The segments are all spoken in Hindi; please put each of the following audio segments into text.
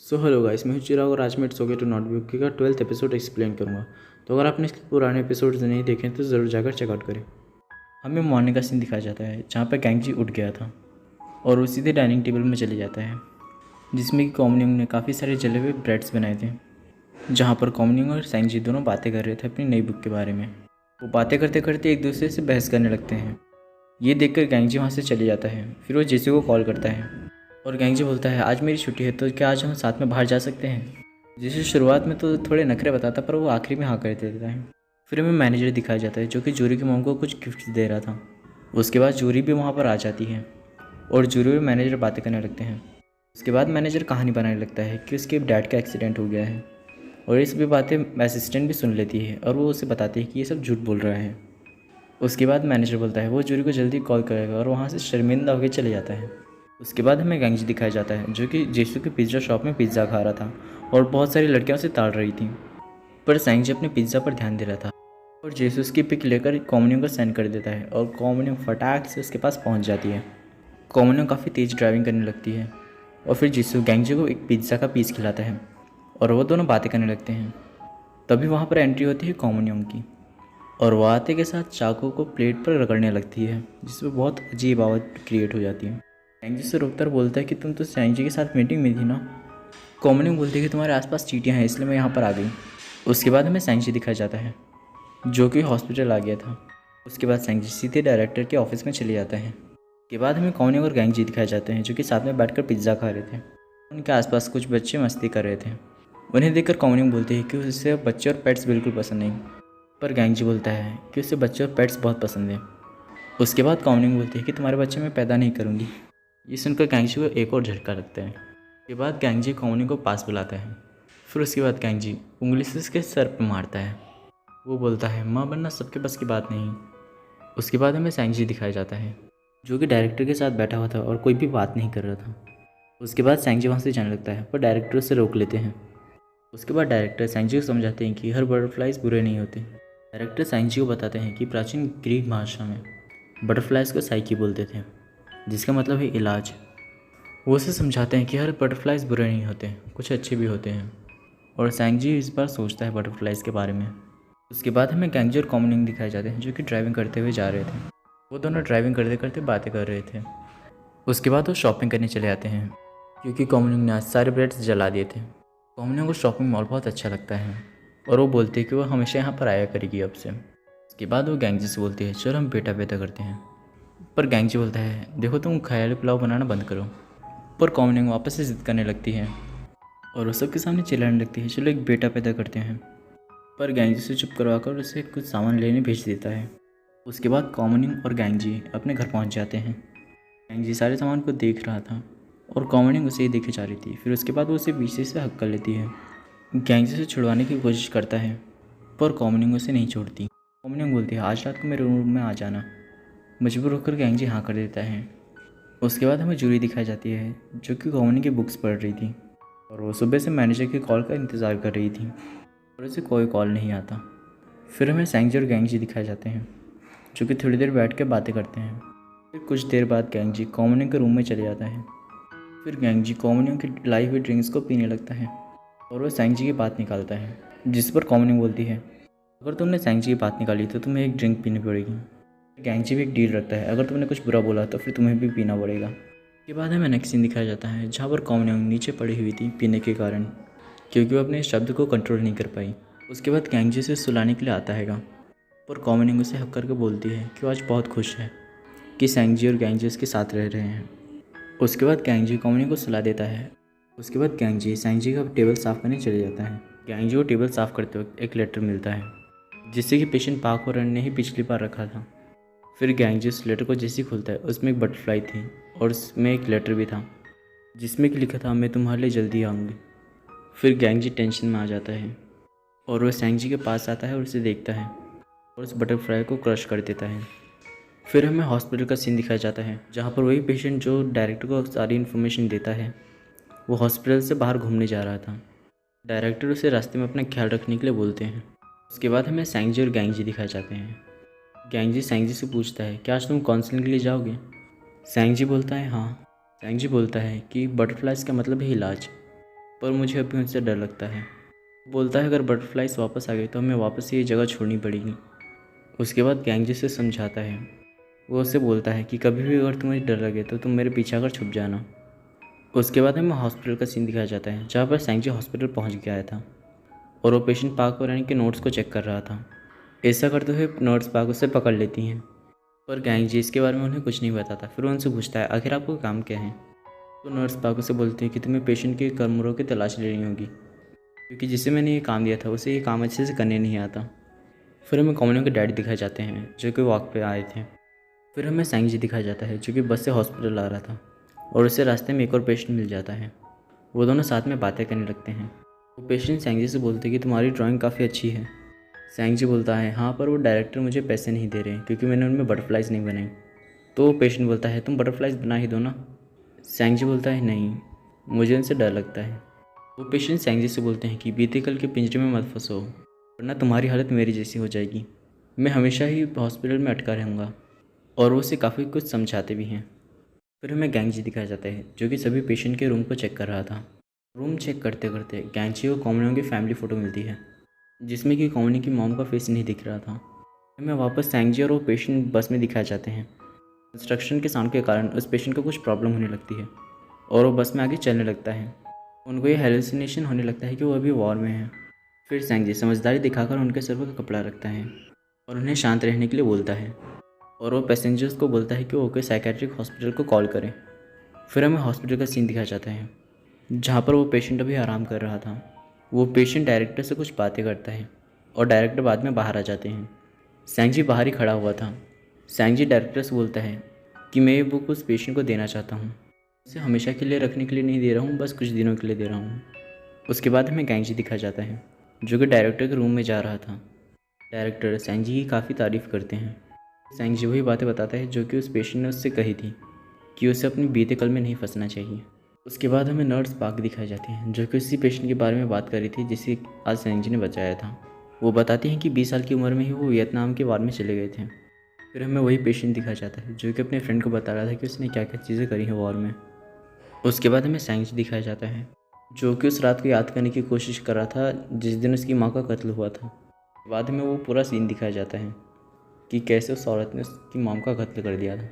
सो हेलो गाइस, मैं हूं चिराग और आज मैं it's okay to not be okay का 12th एपिसोड एक्सप्लेन करूंगा। तो अगर आपने इसके पुराने एपिसोड्स नहीं देखे तो ज़रूर जाकर चेकआउट करें। हमें मॉर्निंग का सीन दिखाया जाता है जहाँ पर गैंगजी उठ गया था और वो सीधे डाइनिंग टेबल में चले जाता है, जिसमें कि कॉमनिंग ने काफ़ी सारे जले हुए ब्रेड्स बनाए थे, जहाँ पर कॉमनिंग और सैंगजी दोनों बातें कर रहे थे अपनी नई बुक के बारे में। वो बातें करते करते एक दूसरे से बहस करने लगते हैं। ये देखकर गैंगजी वहाँ से चले जाता है। फिर वो जेसी को कॉल करता है और गैंगजी बोलता है, आज मेरी छुट्टी है तो क्या आज हम साथ में बाहर जा सकते हैं। जैसे शुरुआत में तो थोड़े नखरे बताता, पर वो आखिरी में हाँ कर देता है। फिर हमें मैनेजर दिखाया जाता है जो कि जूरी की मॉम को कुछ गिफ्ट दे रहा था। उसके बाद जूरी भी वहाँ पर आ जाती है और जूरी और मैनेजर बातें करने लगते हैं। उसके बाद मैनेजर कहानी बनाने लगता है कि उसके डैड का एक्सीडेंट हो गया है और ये सभी बातें असिस्टेंट भी सुन लेती है और वो उसे बताती है कि ये सब झूठ बोल रहा है। उसके बाद मैनेजर बोलता है वो जूरी को जल्दी कॉल करेगा और वहाँ से शर्मिंदा होकर चले जाता है। उसके बाद हमें गैंगजी दिखाया जाता है जो कि जेसू के पिज़्ज़ा शॉप में पिज़्ज़ा खा रहा था और बहुत सारी लड़कियां उसे ताड़ रही थी, पर सैंगजी अपने पिज़्ज़ा पर ध्यान दे रहा था और जेसू उसकी पिक लेकर कॉमनियों को सेंड कर देता है और कॉमनियों फटाक से उसके पास पहुंच जाती है। कॉमनियों काफ़ी तेज़ ड्राइविंग करने लगती है और फिर जेसू गैंगजी को एक पिज़्ज़ा का पीस खिलाता है और वो दोनों बातें करने लगते हैं। तभी वहाँ पर एंट्री होती है कॉमनियों की और वह आते के साथ चाकू को प्लेट पर रगड़ने लगती है, जिसमें बहुत अजीब आवाज़ क्रिएट हो जाती है। सैंगजी से रोककर बोलता है कि तुम तो सैंगजी के साथ मीटिंग में थी ना। कॉमनिंग बोलती है कि तुम्हारे आसपास चींटियां हैं इसलिए मैं यहाँ पर आ गई। उसके बाद हमें सैंगजी दिखाया जाता है जो कि हॉस्पिटल आ गया था। उसके बाद सैंगजी सीधे डायरेक्टर के ऑफिस में चले जाता है। उसके बाद हमें कॉमनिंग और गैंगजी दिखाए जाते हैं जो कि साथ में बैठकर पिज़्ज़ा खा रहे थे। उनके आसपास कुछ बच्चे मस्ती कर रहे थे। उन्हें देखकर कॉमनिंग बोलती है कि उसे बच्चे और पेट्स बिल्कुल पसंद नहीं, पर गैंगजी बोलता है कि उसे बच्चे और पेट्स बहुत पसंद हैं। उसके बाद कॉमनिंग बोलती है कि तुम्हारे बच्चे मैं पैदा नहीं करूँगी। ये सुनकर गैंगजी को एक और झटका लगता है। उसके बाद गैंगजी कॉमनिंग को पास बुलाता है। फिर उसके बाद गैंगजी उंगली से उसके सर पर मारता है। वो बोलता है माँ बनना सबके बस की बात नहीं। उसके बाद हमें सैंगजी दिखाया जाता है जो कि डायरेक्टर के साथ बैठा हुआ था और कोई भी बात नहीं कर रहा था। उसके बाद सैंगजी वहाँ से जाने लगता है पर डायरेक्टर उसे रोक लेते हैं। उसके बाद डायरेक्टर सैंगजी को समझाते हैं कि हर बटरफ्लाइज बुरे नहीं होते। डायरेक्टर सैंगजी को बताते हैं कि प्राचीन ग्रीक भाषा में बटरफ्लाइज को साइकी बोलते थे, जिसका मतलब है इलाज। वो उसे समझाते हैं कि हर बटरफ्लाइज बुरे नहीं होते, कुछ अच्छे भी होते हैं। और सैंगजी इस बार सोचता है बटरफ्लाइज के बारे में। उसके बाद हमें गैंगजी और कॉमनिंग दिखाए जाते हैं जो कि ड्राइविंग करते हुए जा रहे थे। वो दोनों ड्राइविंग करते करते बातें कर रहे थे। उसके बाद वो शॉपिंग करने चले जाते हैं क्योंकि कॉमनिंग ने आज सारे ब्रेड्स जला दिए थे। कॉमनिंग को शॉपिंग मॉल बहुत अच्छा लगता है और वो बोलती है कि वो हमेशा यहाँ पर आया करेगी अब से। उसके बाद वो गैंगजी से बोलती है चलो हम बेटा पैदा करते हैं, पर गैंगजी बोलता है देखो तुम ख्याली पुलाव बनाना बंद करो। पर कॉमनिंग वापस से जिद करने लगती है और वो सबके सामने चिल्लाने लगती है चलो एक बेटा पैदा करते हैं। पर गैंगजी से चुप करवाकर उसे कुछ सामान लेने भेज देता है। उसके बाद कॉमनिंग और गैंगजी अपने घर पहुंच जाते हैं। गैंगजी सारे सामान को देख रहा था और कॉमनिंग उसे ही देखे जा रही थी। फिर उसके बाद वो उसे पीछे से हक कर लेती है। गैंगजी से छुड़वाने की कोशिश करता है पर कॉमनिंग उसे नहीं छोड़ती। कॉमनिंग बोलती है आज रात को मेरे रूम में आ जाना। मजबूर होकर गैंगजी हाँ कर देता है। उसके बाद हमें जूरी दिखाई जाती है जो कि कॉमनिंग की बुक्स पढ़ रही थी और वो सुबह से मैनेजर की कॉल का इंतज़ार कर रही थी और उसे कोई कॉल नहीं आता। फिर हमें सैंगजी और गैंगजी दिखाए जाते हैं जो कि थोड़ी देर बैठ के बातें करते हैं। फिर कुछ देर बाद गैंगजी कॉमनिंग के रूम में चले जाता है। फिर गैंगजी कॉमनिंग की लाई हुई ड्रिंक्स को पीने लगता है और वो सैंगजी की बात निकालता है, जिस पर कॉमनिंग बोलती है अगर तुमने सैंगजी की बात निकाली तो तुम्हें एक ड्रिंक पीनी पड़ेगी। गैंगजी भी एक डील रखता है अगर तुमने कुछ बुरा बोला तो फिर तुम्हें भी पीना पड़ेगा। उसके बाद हमें नेक्स्ट सीन दिखाया जाता है जहाँ पर कॉमनिंग नीचे पड़ी हुई थी पीने के कारण, क्योंकि वो अपने शब्द को कंट्रोल नहीं कर पाई। उसके बाद गैंगजी उसे सुलाने के लिए आता है पर कॉमनिंग उसे हक करके बोलती है कि वो आज बहुत खुश है कि सैंगजी और गैंगजी उसके साथ रह रहे हैं। उसके बाद गैंगजी कॉमनिंग को सुला देता है। उसके बाद गैंगजी सैंगजी का टेबल साफ़ करने चले जाता है। गैंगजी को टेबल साफ़ करते वक्त एक लेटर मिलता है जिससे कि पेशेंट पाक और ने ही पिछली बार रखा था। फिर गैंगजी उस लेटर को जैसे ही खोलता है उसमें एक बटरफ्लाई थी और उसमें एक लेटर भी था जिसमें कि लिखा था मैं तुम्हारे लिए जल्दी आऊँगी। फिर गैंगजी टेंशन में आ जाता है और वह सैंगजी के पास आता है और उसे देखता है और उस बटरफ्लाई को क्रश कर देता है। फिर हमें हॉस्पिटल का सीन दिखाया जाता है जहाँ पर वही पेशेंट जो डायरेक्टर को सारी इन्फॉर्मेशन देता है वो हॉस्पिटल से बाहर घूमने जा रहा था। डायरेक्टर उसे रास्ते में अपना ख्याल रखने के लिए बोलते हैं। उसके बाद हमें सैंगजी और गैंगजी दिखाए जाते हैं। गैंगजी सैंगजी से पूछता है कि आज तुम काउंसलिंग के लिए जाओगे। सैंगजी बोलता है हाँ। सैंगजी बोलता है कि बटरफ्लाइज का मतलब है इलाज। पर मुझे अभी उनसे डर लगता है। बोलता है अगर बटरफ्लाइज वापस आ गए तो हमें वापस से ये जगह छोड़नी पड़ेगी। उसके बाद गैंग से समझाता है। वो उससे बोलता है कि कभी भी अगर तुम्हें डर लगे तो तुम मेरे पीछे आकर छुप जाना। उसके बाद हमें हॉस्पिटल का सीन दिखाया जाता है, जहाँ पर सैंगजी हॉस्पिटल पहुँच गया था और वो पेशेंट पाक और के नोट्स को चेक कर रहा था। ऐसा करते हुए नर्स पाक उसे पकड़ लेती हैं, पर गैंग इसके बारे में उन्हें कुछ नहीं बताता। फिर वो उनसे पूछता है आखिर आपको काम क्या है। तो नर्स पाक उसे बोलती है कि तुम्हें पेशेंट के कमरों की तलाश लेनी होगी, क्योंकि जिसे मैंने ये काम दिया था उसे ये काम अच्छे से करने नहीं आता। फिर हमें कॉमनियों के डैडी दिखाए जाते हैं जो कि वॉक पे आए थे। फिर हमें सैंगजी दिखाया जाता है जो कि बस से हॉस्पिटल आ रहा था और उसे रास्ते में एक और पेशेंट मिल जाता है। वो दोनों साथ में बातें करने लगते हैं। वो पेशेंट सैंगजी से बोलते हैं कि तुम्हारी ड्राइंग काफ़ी अच्छी है। सैंगजी बोलता है हाँ, पर वो डायरेक्टर मुझे पैसे नहीं दे रहे क्योंकि मैंने उनमें बटरफ्लाइज नहीं बनाई। तो वो पेशेंट बोलता है तुम बटरफ्लाइज बना ही दो ना। सैंगजी बोलता है नहीं, मुझे उनसे डर लगता है। वो पेशेंट सैंगजी से बोलते हैं कि बीते कल के पिंजरे में मत फंसो, वरना तुम्हारी हालत मेरी जैसी हो जाएगी। मैं हमेशा ही हॉस्पिटल में अटका रहूँगा। और वो उसे काफ़ी कुछ समझाते भी हैं। फिर हमें गैंगजी दिखाया जाता है जो कि सभी पेशेंट के रूम को चेक कर रहा था। रूम चेक करते करते गैंगजी को कॉमनियों की फैमिली फ़ोटो मिलती है, जिसमें कि कॉमनी की मॉम का फेस नहीं दिख रहा था। हमें वापस सैंगजी और वो पेशेंट बस में दिखाए जाते हैं। कंस्ट्रक्शन के साउंड के कारण उस पेशेंट को कुछ प्रॉब्लम होने लगती है और वो बस में आगे चलने लगता है। उनको ये हेलुसिनेशन होने लगता है कि वो अभी वॉर में है। फिर सैंगजी समझदारी दिखाकर उनके सर पर कपड़ा रखता है और उन्हें शांत रहने के लिए बोलता है और वो पैसेंजर्स को बोलता है कि वो कोई साइकेट्रिक हॉस्पिटल को कॉल करें। फिर हमें हॉस्पिटल का सीन दिखाया जाता है जहाँ पर वो पेशेंट अभी आराम कर रहा था। वो पेशेंट डायरेक्टर से कुछ बातें करता है और डायरेक्टर बाद में बाहर आ जाते हैं। सैंगजी बाहर ही खड़ा हुआ था। सैंगजी डायरेक्टर से बोलता है कि मैं ये बुक उस पेशेंट को देना चाहता हूँ, उसे हमेशा के लिए रखने के लिए नहीं दे रहा हूँ, बस कुछ दिनों के लिए दे रहा हूँ। उसके बाद हमें गैंगजी दिखाया जाता है जो कि डायरेक्टर के रूम में जा रहा था। डायरेक्टर सैंगजी की काफ़ी तारीफ़ करते हैं। सैंगजी वही बातें बताता है जो कि उस पेशेंट ने उससे कही थी कि उसे अपनी बीते कल में नहीं फंसना चाहिए। उसके बाद हमें नर्स पाक दिखाई जाती हैं जो कि उसी पेशेंट के बारे में बात कर रही थी जिसे आज सैंगजी ने बचाया था। वो बताती हैं कि 20 साल की उम्र में ही वो वियतनाम के वार में चले गए थे। फिर हमें वही पेशेंट दिखाया जाता है जो कि अपने फ्रेंड को बता रहा था कि उसने क्या क्या चीज़ें करी हैं वॉर में। उसके बाद हमें सैंगजी दिखाया जाता है जो कि उस रात को याद करने की कोशिश कर रहा था जिस दिन उसकी माँ का कत्ल हुआ था। बाद में वो पूरा सीन दिखाया जाता है कि कैसे उस औरत ने उसकी मॉम का कत्ल कर दिया था।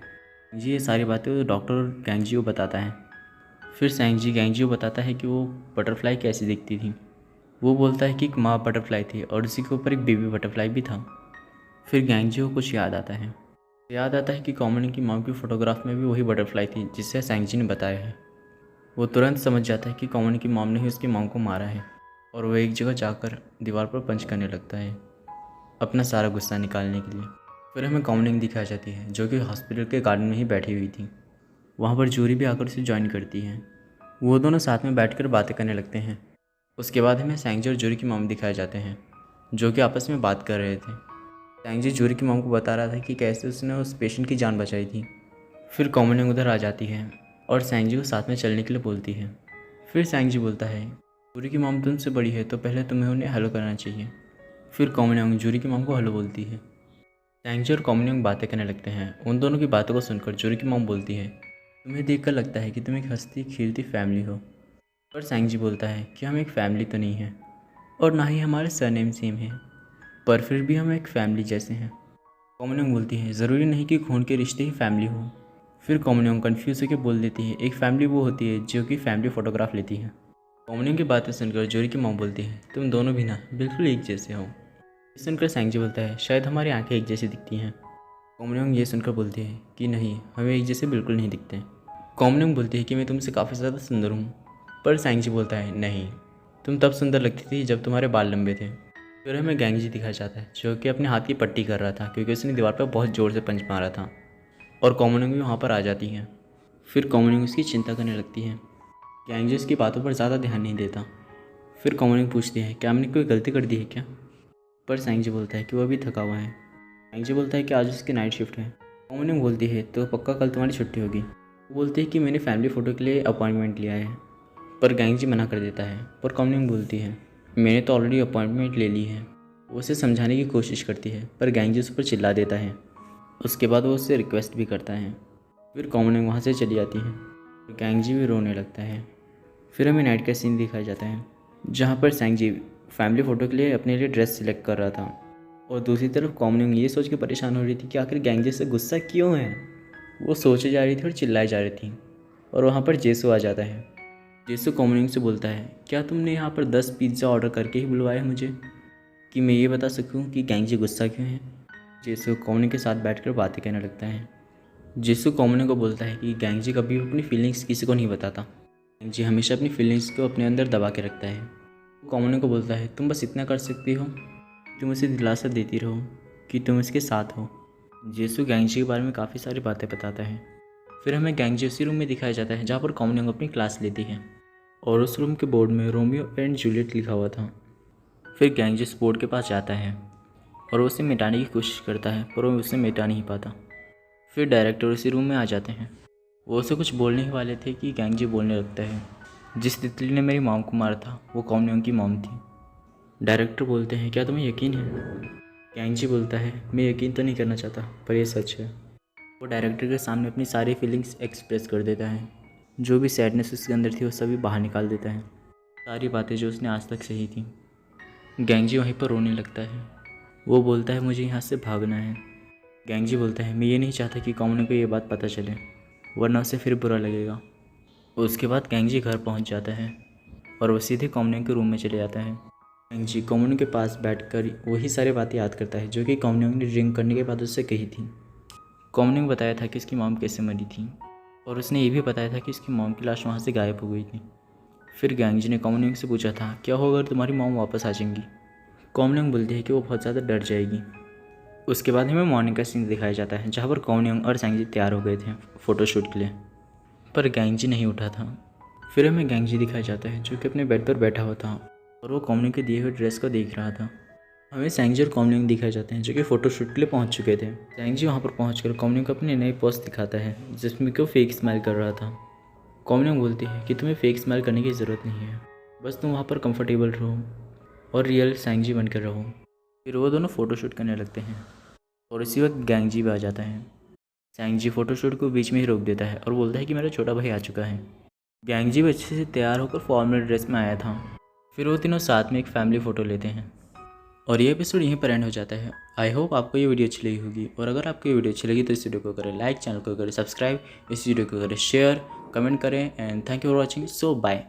जी ये सारी बातें वो डॉक्टर गैंगजी को बताता है। फिर सैंगजी गैंगजी को बताता है कि वो बटरफ्लाई कैसी दिखती थी। वो बोलता है कि एक माँ बटरफ्लाई थी और उसी के ऊपर एक बेबी बटरफ्लाई भी था। फिर गैंगजी को कुछ याद आता है कि कॉमन की मॉम की फ़ोटोग्राफ में भी वही बटरफ्लाई थी जिससे सैंगजी ने बताया है। वो तुरंत समझ जाता है कि कॉमन की मॉम ने ही उसकी मॉम को मारा है और वो एक जगह जाकर दीवार पर पंच करने लगता है अपना सारा गुस्सा निकालने के लिए। फिर हमें कॉमनिंग दिखाई जाती है जो कि हॉस्पिटल के गार्डन में ही बैठी हुई थी। वहाँ पर जूरी भी आकर उसे ज्वाइन करती है। वो दोनों साथ में बैठकर बातें करने लगते हैं। उसके बाद हमें सैंगजी और जूरी की मॉम दिखाए जाते हैं जो कि आपस में बात कर रहे थे। सैंगजी जूरी की मॉम को बता रहा था कि कैसे उसने उस पेशेंट की जान बचाई थी। फिर कॉमनिंग उधर आ जाती है और सैंगजी को साथ में चलने के लिए बोलती है। फिर सैंगजी बोलता है जूरी की मॉम तुमसे बड़ी है तो पहले तुम्हें उन्हें हेलो करना चाहिए। फिर कॉमनिंग जूरी की मॉम को हेलो बोलती है। सैंगजी और कॉमनिंग बातें करने लगते हैं। उन दोनों की बातों को सुनकर जूरी की मॉम बोलती है तुम्हें देखकर लगता है कि तुम एक हंसती खेलती फैमिली हो। पर सैंगजी बोलता है कि हम एक फैमिली तो नहीं हैं और ना ही हमारे सरनेम सेम हैं, पर फिर भी हम एक फैमिली जैसे हैं। कॉमनिंग बोलती है ज़रूरी नहीं कि खून के रिश्ते ही फैमिली हो। फिर कॉमनिंग कंफ्यूज होकर बोल देती है एक फैमिली वो होती है जो कि फैमिली फ़ोटोग्राफ लेती है। कॉमनिंग की बातें सुनकर जूरी की मॉम बोलती है तुम दोनों भी ना बिल्कुल एक जैसे हो। ये सुनकर सैंगजी बोलता है शायद हमारी आंखें एक जैसी दिखती हैं। कॉमनिंग ये सुनकर बोलती है कि नहीं, हमें एक जैसे बिल्कुल नहीं दिखते। कॉमनिंग बोलती है कि मैं तुमसे काफ़ी ज़्यादा सुंदर हूँ। पर सैंगजी बोलता है नहीं, तुम तब सुंदर लगती थी जब तुम्हारे बाल लंबे थे। फिर हमें गैंगजी दिखाया जाता है जो कि अपने हाथ की पट्टी कर रहा था क्योंकि उसने दीवार पर बहुत ज़ोर से पंच मारा था और कॉमनिंग भी वहाँ पर आ जाती है। फिर कॉमनिंग उसकी चिंता करने लगती है। गैंगजी उसकी बातों पर ज़्यादा ध्यान नहीं देता। फिर कॉमनिंग पूछती है क्या हमने कोई गलती कर दी है क्या। पर सैंगजी बोलता है कि वो अभी थका हुआ है। सैंगजी बोलता है कि आज उसकी नाइट शिफ्ट है। कॉमनिंग बोलती है तो पक्का कल तुम्हारी छुट्टी होगी। वो बोलती है कि मैंने फैमिली फ़ोटो के लिए अपॉइंटमेंट लिया है। पर गैंगजी मना कर देता है। पर कॉमनिंग बोलती है मैंने तो ऑलरेडी अपॉइंटमेंट ले ली है। वो उसे समझाने की कोशिश करती है पर गैंगजी उस पर चिल्ला देता है। उसके बाद वो उससे रिक्वेस्ट भी करता है। फिर कॉमनिंग वहाँ से चली जाती है और गैंगजी भी रोने लगता है। फिर हमें नाइट का सीन दिखाया जाता है जहाँ पर सैंगजी फैमिली फ़ोटो के लिए अपने लिए ड्रेस सिलेक्ट कर रहा था और दूसरी तरफ कॉमनिंग ये सोच के परेशान हो रही थी कि आखिर गैंगजी से गुस्सा क्यों है। वो सोचे जा रही थी और चिल्लाई जा रही थी और वहाँ पर जेसू आ जाता है। जेसू कॉमनिंग से बोलता है, क्या तुमने यहाँ पर 10 पिज़्ज़ा ऑर्डर करके ही बुलवाया है मुझे कि मैं ये बता सकूँ कि गैंगजी गुस्सा क्यों है। जेसू कॉमनिंग के साथ बैठकर बातें कहने लगता है। जेसू कॉमनिंग को बोलता है कि गैंगजी कभी अपनी फीलिंग्स किसी को नहीं बताता। गैंगजी हमेशा अपनी फीलिंग्स को अपने अंदर दबा के रखता है। कॉमनिंग को बोलता है, तुम बस इतना कर सकती हो, तुम उसे दिलासा देती रहो कि तुम इसके साथ हो। जेसू गैंगजी के बारे में काफ़ी सारी बातें बताता है। फिर हमें गैंगजी उसी रूम में दिखाया जाता है जहाँ पर कॉमनिंग अपनी क्लास लेती है और उस रूम के बोर्ड में रोमियो एंड जूलियट लिखा हुआ था। फिर गैंगजी उस बोर्ड के पास जाता है और उसे मिटाने की कोशिश करता है पर वो उसे मिटा नहीं पाता। फिर डायरेक्टर उसी रूम में आ जाते हैं। वो उसे कुछ बोलने ही वाले थे कि गैंगजी बोलने लगता है, जिस तितली ने मेरी मॉम को मारा था वो कॉमनिंग की मॉम थी। डायरेक्टर बोलते हैं, क्या तुम्हें यकीन है? गैंगजी बोलता है, मैं यकीन तो नहीं करना चाहता पर यह सच है। वो डायरेक्टर के सामने अपनी सारी फीलिंग्स एक्सप्रेस कर देता है। जो भी सैडनेस उसके अंदर थी वो सभी बाहर निकाल देता है, सारी बातें जो उसने आज तक सही थी। गैंगजी वहीं पर रोने लगता है। वो बोलता है, मुझे यहाँ से भागना है। गैंगजी बोलता है, मैं ये नहीं चाहता कि कॉमनिंग को ये बात पता चले वरना उसे फिर बुरा लगेगा। उसके बाद गैंगजी घर पहुँच जाता है और वो सीधे कॉमनिंग के रूम में चले जाता है। गैंगजी कॉमनिंग के पास बैठकर वही सारी बातें याद करता है जो कि कॉमनिंग ने ड्रिंक करने के बाद उससे कही थी। कॉमनिंग बताया था कि इसकी मॉम कैसे मरी थी और उसने ये भी बताया था कि इसकी मॉम की लाश वहाँ से गायब हो गई थी। फिर गैंगजी ने कॉमनिंग से पूछा था, क्या होगा अगर तुम्हारी मॉम वापस आ जाएंगी? कॉमनिंग बोलती है कि वो बहुत ज़्यादा डर जाएगी। उसके बाद हमें मॉर्निंग का सीन दिखाया जाता है जहाँ पर कॉमनिंग और सैंगजी तैयार हो गए थे फ़ोटोशूट के लिए, पर गैंगजी नहीं उठा था। फिर हमें गैंगजी दिखाया जाता है जो कि अपने बेड पर बैठा हुआ था और वो कॉमनिंग के दिए हुए ड्रेस को देख रहा था। हमें सैंगजी और कॉमनिंग दिखाए जाते हैं जो कि फ़ोटोशूट के लिए पहुंच चुके थे। सैंगजी वहां पर पहुंचकर कॉमनिंग को अपने नए पोस्ट दिखाता है जिसमें कि वो फेक स्माइल कर रहा था। कॉमनिंग बोलती है कि तुम्हें फेक स्माइल करने की ज़रूरत नहीं है, बस तुम वहाँ पर कंफर्टेबल रहो और रियल सैंगजी बनकर रहो। फिर वो दोनों फ़ोटोशूट करने लगते हैं और इसी वक्त गैंगजी भी आ जाता है। सैंगजी फ़ोटोशूट को बीच में ही रोक देता है और बोलता है कि मेरा छोटा भाई आ चुका है। गैंगजी भी अच्छे से तैयार होकर फॉर्मल ड्रेस में आया था। फिर वो तीनों साथ में एक फैमिली फ़ोटो लेते हैं और ये एपिसोड यहीं पर एंड हो जाता है। आई होप आपको ये वीडियो अच्छी लगी होगी और अगर आपको ये वीडियो अच्छी लगी तो इस वीडियो को करें लाइक, चैनल को करें सब्सक्राइब, इस वीडियो को करें शेयर, कमेंट करें and thank you for watching. So bye.